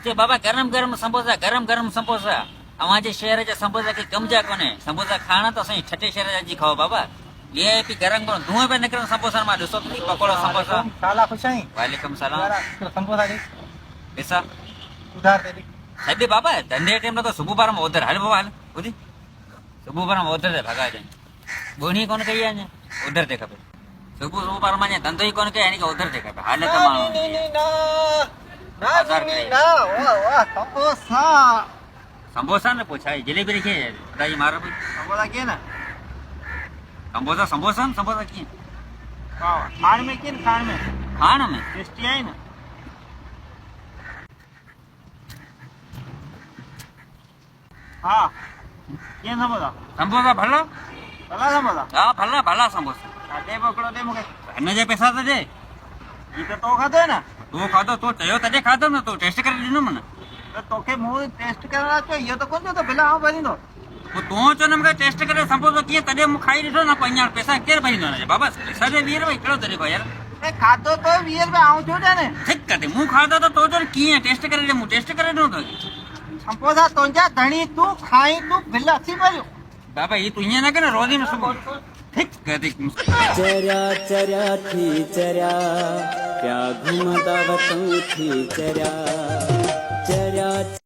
ते बाबा गरम गरम समोसा अवांजे शहर जा समोसा के गमजा कोने समोसा खाना तो सही छठे शहर जी खाओ बाबा ये भी गरम गरम धुआं पे निकल समोसा में दोस्तों पकोड़ा समोसा साला खुश आई वालेकुम सलाम तो समोसा दे पैसा उधार दे दे साहेब बाबा धंधे टाइम तो सुबह बार में उधर हाल बाबा हाल बुधी सुबह बार में उधर दे भगा जाए बोनी कौन कही है उधर देखा पे सुबह बार में धंधो ही कौन कहे यानी कि उधर देखा पे हाले तो मानो ना वाह वाह समोसा समोसा ने पूछा है जलेबी रखी है बताइए मारो भाई समोसा के ना समोसा समोसा समोसा की खान में के खाना में टेस्टी आई ना हाँ के समोसा समोसा भला भला समोसा हाँ भला भला समोसा दे पकड़ो दे मुके એને જે પૈસા તો દે ये तो खाते है ना તું ખાધો તો ચયો તને ખાધો ને તું ટેસ્ટ કરી દીધો મને तो के मुंह टेस्ट करना चाहिए तो कौन तो पहले हाँ भरी दो તું છો ને મને ટેસ્ટ કરે સમોસો કે તને હું ખાઈ લીધો ને પણ પૈસા કેર ભરી દો ને બાબા પૈસા દે વીર ભાઈ કેળો તરીકો યાર ए खातो तो 20 रुपए आऊं छो जाने ઠીક કરે હું ખાધો તો જો કી ટેસ્ટ કરી લે હું ટેસ્ટ કરી દઉં તો समोसा तो जा धनी तू खाई तू बिल्ला अच्छी भरियो બાબા એ તું અહીંયા ના કરે રોજી ને શું ઠીક કરે चर्या चर्या थी चर्या क्या घूमता वतन थी चर्या चर्या